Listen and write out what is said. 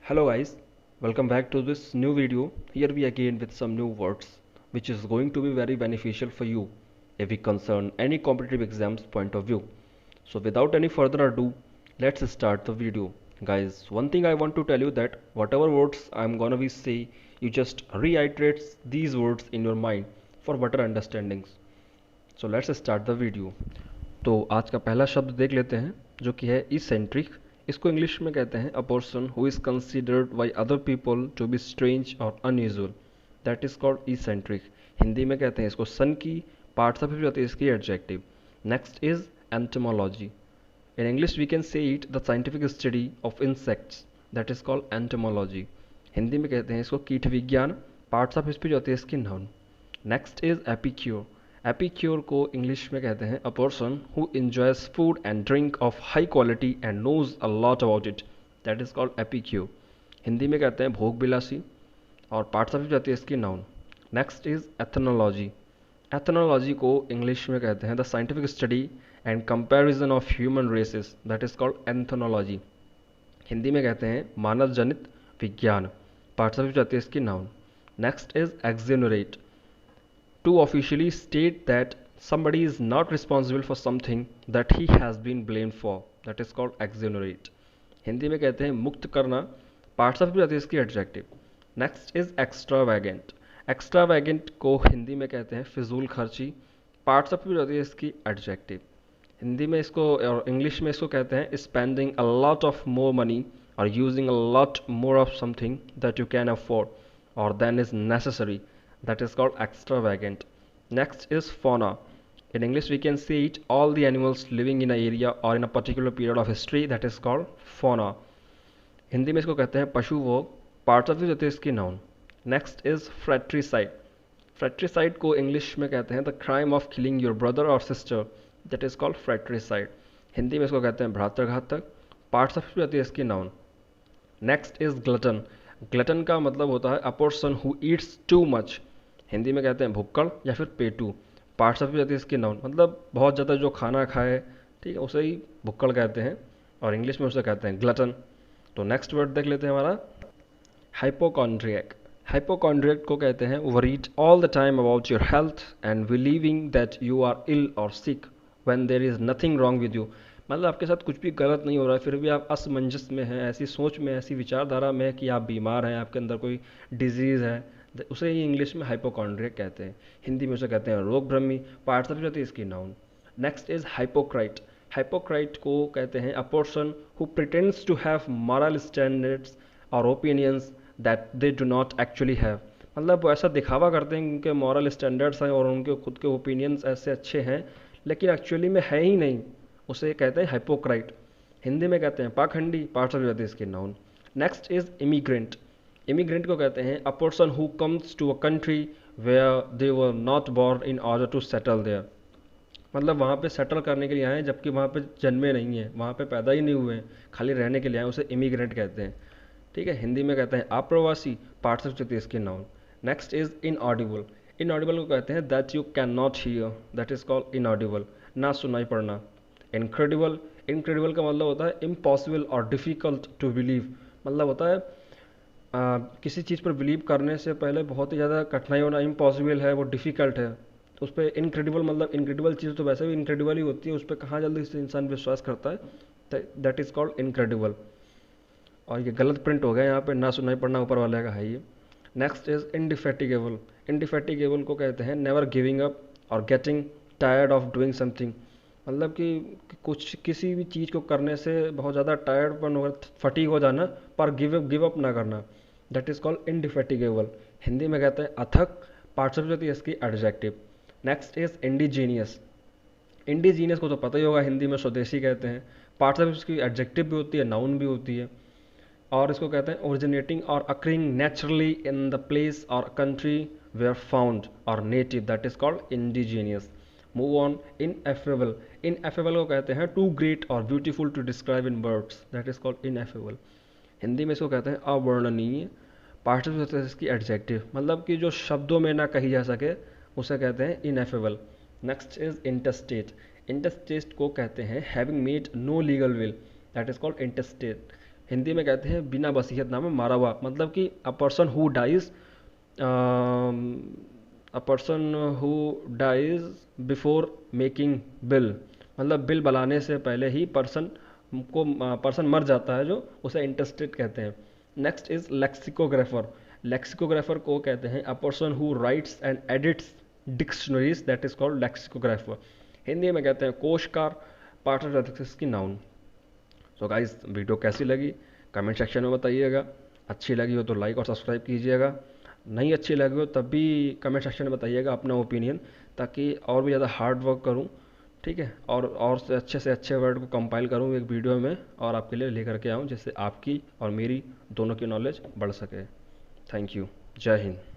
Hello guys, welcome back to this new video. Here we again with some new words which is going to be very beneficial for you if we concern any competitive exams point of view. So without any further ado, let's start the video. Guys, one thing I want to tell you that whatever words I'm gonna be say, you just reiterate these words in your mind for better understandings. So let's start the video. तो आज का पहला शब्द देख लेते हैं जो कि है इसेंट्रिक। इसको इंग्लिश में कहते हैं a person who is considered by other people to be strange और unusual, that is called eccentric. Hindi में कहते हैं इसको सन की। पार्ट्स ऑफ स्पीच होती है इसकी adjective. Next is entomology. In English we can say it the scientific study of insects, that is called entomology. Hindi में कहते हैं इसको कीट विज्ञान। पार्ट्स ऑफ स्पीच होती है इसकी noun. Next is epicure. Epicure को इंग्लिश में कहते हैं a person who enjoys food and drink of high quality and knows a lot about it, that is called epicure. Hindi में कहते हैं भोग बिलासी और पार्ट्स ऑफ जाती है इसकी noun. Next is ethnology. Ethnology को इंग्लिश में कहते हैं the scientific study and comparison of human races, that is called ethnology. Hindi में कहते हैं मानव जनित विज्ञान। पार्ट्स ऑफ जाती है इसकी noun. Next is exonerate. To officially state that somebody is not responsible for something that he has been blamed for, that is called exonerate। Hindi में कहते हैं मुक्त करना। पार्ट्स ऑफ भी आती है इसकी adjective. Next is extravagant. Extravagant को हिंदी में कहते हैं फिजूल खर्ची। पार्ट्स ऑफ भी आती है इसकी एडजेक्टिव। हिंदी में इसको और इंग्लिश में इसको कहते हैं spending a lot of more money और using a lot more of something that you can afford और than is necessary, that is called extravagant. Next is fauna. In English we can say it all the animals living in an area or in a particular period of history, that is called fauna। Hindi में इसको कहते हैं पशु भोग। Parts of होते हैं इसकी noun. Next is fratricide. Fratricide को इंग्लिश में कहते हैं the crime of killing your brother और sister, that is called fratricide. Hindi में इसको कहते हैं भ्रातृघातक। पार्ट्स ऑफ होती है इसकी noun. Next is glutton. Glutton का मतलब होता है अ person who Yeats too much. Hindi में कहते हैं भुक्कड़ या फिर पेटू। पार्ट्स ऑफ भी जाती है इसकी नाउन, मतलब बहुत ज़्यादा जो खाना खाए, ठीक है, उसे ही भुक्कड़ कहते हैं और इंग्लिश में उसे कहते हैं ग्लटन। तो नेक्स्ट वर्ड देख लेते हैं हमारा हाइपोकॉन्ड्रियक। हाइपोकॉन्ड्रियक को कहते हैं worried all the time about your health and believing that you are ill और sick when there is nothing wrong with you. मतलब आपके साथ कुछ भी गलत नहीं हो रहा है फिर भी आप असमंजस में हैं, ऐसी सोच में, ऐसी विचारधारा में है कि आप बीमार हैं, आपके अंदर कोई डिजीज़ है, उसे ही इंग्लिश में हाइपोकॉन्ड्रियक कहते हैं। हिंदी में उसे कहते हैं रोग भ्रमी। पार्ट्स ऑफ जाती है इसकी noun. Next is hypocrite. Hypocrite को कहते हैं a person who pretends to have moral standards और opinions that they do not actually have. मतलब वो ऐसा दिखावा करते हैं उनके मॉरल स्टैंडर्ड्स हैं और उनके खुद के ओपिनियंस ऐसे अच्छे हैं लेकिन एक्चुअली में है ही नहीं, उसे कहते हैं हाइपोक्राइट। हिंदी में कहते हैं पाखंडी। पार्ट्स ऑफ जाती है इसकी noun. Next is immigrant. Immigrant को कहते हैं a person who comes to a country where they were not born in order to settle there. मतलब वहाँ पे सेटल करने के लिए आए जबकि वहाँ पे जन्मे नहीं हैं, वहाँ पे पैदा ही नहीं हुए हैं, खाली रहने के लिए आए, उसे इमिग्रेंट कहते हैं। ठीक है, हिंदी में कहते हैं अप्रवासी। पार्ट्स ऑफ जाती है इसकी noun. Next is inaudible. Inaudible को कहते हैं that you can not here, that is called inaudible, ना सुनाई पड़ना। इनक्रेडिबल। इनक्रेडिबल का मतलब होता है इम्पॉसिबल और डिफ़िकल्ट टू बिलीव। मतलब होता है किसी चीज़ पर बिलीव करने से पहले बहुत ही ज़्यादा कठिनाई होना, इम्पॉसिबल है, वो डिफ़िकल्ट है, तो उस पर इनक्रेडिबल, मतलब इनक्रेडिबल चीज़ तो वैसे भी इनक्रेडिबल ही होती है, उस पर कहाँ जल्दी से इंसान विश्वास करता है, दैट इज़ कॉल्ड इनक्रेडिबल। और ये गलत प्रिंट हो गया यहाँ पे, ना सुनाई पड़ना ऊपर वाले का है ये। Next is इंडिफेटिगेबल। इंडिफेटिगेबल को कहते हैं नेवर गिविंग अप और getting tired of doing something. मतलब कि कुछ किसी भी चीज़ को करने से बहुत ज़्यादा टायर्डपन हो, फटीग हो जाना, पर गिव अप ना करना, दैट इज़ कॉल्ड इनडिफेटिगेबल। हिंदी में कहते हैं अथक। पार्ट्स ऑफ जाती है इसकी adjective. Next is indigenous. Indigenous को तो पता ही होगा, हिंदी में स्वदेशी कहते हैं। पार्ट्स ऑफ इसकी एडजेक्टिव भी होती है, नाउन भी होती है। और इसको कहते हैं ओरिजिनेटिंग और occurring naturally in the place और कंट्री वेयर फाउंड और native, that is called indigenous. Move on. Ineffable. Ineffable को कहते हैं टू ग्रेट और beautiful to describe in words, that is called ineffable. Hindi में इसको कहते हैं अवर्णनीय। पार्ट्स ऑफ होते हैं इसकी एडजेक्टिव, मतलब कि जो शब्दों में ना कही जा सके उसे कहते हैं ineffable. Next is interstate. Interstate को कहते हैं having made no legal will, that is called interstate. Hindi में कहते हैं बिना वसीयतनामे मारा हुआ, मतलब कि a person who dies, a person who dies before making will, मतलब बिल बनाने से पहले ही पर्सन मर जाता है, जो उसे इंटेस्टेड कहते हैं। Next is lexicographer. लेक्सिकोग्राफर को कहते हैं a person who rights and edits dictionaries, that is called lexicographer. Hindi में कहते हैं कोशकार, पार्ट ऑफ एथिक्स की नाउन। सो गाइस, वीडियो कैसी लगी कमेंट सेक्शन में बताइएगा। अच्छी लगी हो तो लाइक और सब्सक्राइब कीजिएगा, नहीं अच्छी लगी हो तब भी कमेंट सेक्शन में बताइएगा अपना ओपिनियन, ताकि और भी ज़्यादा हार्ड वर्क करूँ, ठीक है, और से अच्छे वर्ड को कंपाइल करूँ एक वीडियो में और आपके लिए लेकर के आऊँ, जिससे आपकी और मेरी दोनों की नॉलेज बढ़ सके। Thank you. जय हिंद।